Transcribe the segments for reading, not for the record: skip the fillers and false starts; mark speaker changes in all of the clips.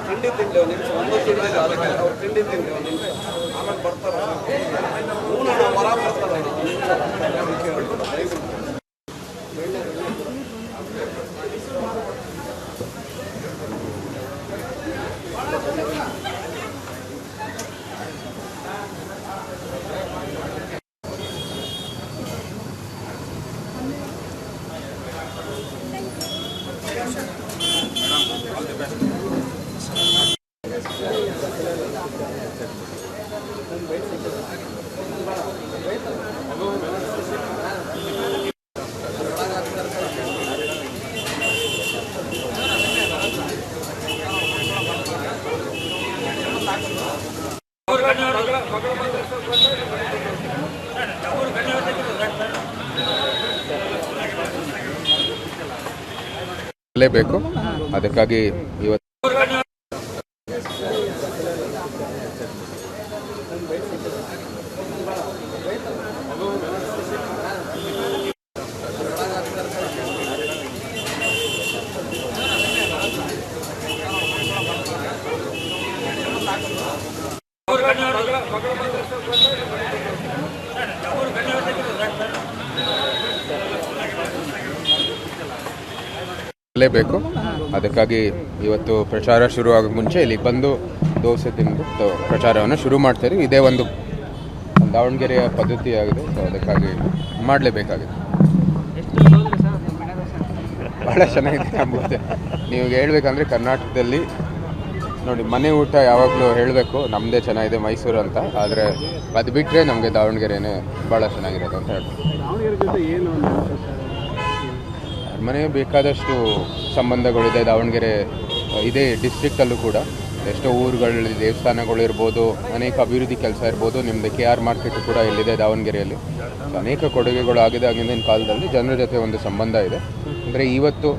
Speaker 1: ತಿಂಡಿ ತಿಂಡಿ ಒಂದು ನಿಮಿಷ ಒಂದು ತಿಂಡಿ ಅವ್ರು ತಿಂಡಿ ತಿಂಡಿ ಒಂದು ನಿಮಿಷ ಆಮೇಲೆ ಬರ್ತಾರೆ ಹೊರ ಬರ್ತಾರೆ.
Speaker 2: ಬೇಕು ಅದಕ್ಕಾಗಿ ಇವತ್ತು ಬೇಕು ಅದಕ್ಕಾಗಿ ಇವತ್ತು ಪ್ರಚಾರ ಶುರುವಾಗೋ ಮುಂಚೆ ಇಲ್ಲಿಗೆ ಬಂದು ದೋಸೆ ತಿಂದು ಪ್ರಚಾರವನ್ನು ಶುರು ಮಾಡ್ತಾರೆ. ಇದೇ ಒಂದು ದಾವಣಗೆರೆಯ ಪದ್ಧತಿಯಾಗಿದೆ, ಸೊ ಅದಕ್ಕಾಗಿ ಮಾಡಲೇಬೇಕಾಗಿದೆ. ಭಾಳ ಚೆನ್ನಾಗಿದೆ ಅಂಬುತ್ತೆ. ನೀವು ಹೇಳ್ಬೇಕಂದ್ರೆ ಕರ್ನಾಟಕದಲ್ಲಿ ನೋಡಿ, ಮನೆ ಊಟ ಯಾವಾಗಲೂ ಹೇಳಬೇಕು ನಮ್ಮದೇ ಚೆನ್ನಾಗಿದೆ ಮೈಸೂರು ಅಂತ, ಆದರೆ ಅದು ಬಿಟ್ಟರೆ ನಮಗೆ ದಾವಣಗೆರೆನೇ ಭಾಳ ಚೆನ್ನಾಗಿರೋದು ಅಂತ ಹೇಳ್ಬೋದು. ಮನೆಗೆ ಬೇಕಾದಷ್ಟು ಸಂಬಂಧಗಳಿದೆ ದಾವಣಗೆರೆ, ಇದೇ ಡಿಸ್ಟ್ರಿಕ್ಟಲ್ಲೂ ಕೂಡ ಎಷ್ಟೋ ಊರುಗಳಲ್ಲಿ ದೇವಸ್ಥಾನಗಳು ಇರ್ಬೋದು, ಅನೇಕ ಅಭಿವೃದ್ಧಿ ಕೆಲಸ ಇರ್ಬೋದು. ನಿಮ್ಮದು KR ಮಾರ್ಕೆಟು ಕೂಡ ಇಲ್ಲಿದೆ ದಾವಣಗೆರೆಯಲ್ಲಿ. ಅನೇಕ ಕೊಡುಗೆಗಳು ಆಗಿದೆ ಆಗಿನ ಕಾಲದಲ್ಲಿ. ಜನರ ಜೊತೆ ಒಂದು ಸಂಬಂಧ ಇದೆ. ಅಂದರೆ ಇವತ್ತು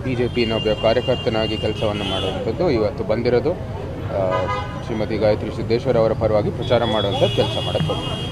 Speaker 2: BJPನ ಒಬ್ಬ ಕಾರ್ಯಕರ್ತನಾಗಿ ಕೆಲಸವನ್ನು ಮಾಡುವಂಥದ್ದು ಇವತ್ತು ಬಂದಿರೋದು ಶ್ರೀಮತಿ ಗಾಯತ್ರಿ ಸಿದ್ದೇಶ್ವರ ಅವರ ಪರವಾಗಿ ಪ್ರಚಾರ ಮಾಡುವಂಥ ಕೆಲಸ ಮಾಡಕ್ಕೆ ಬಂದಿದೆ.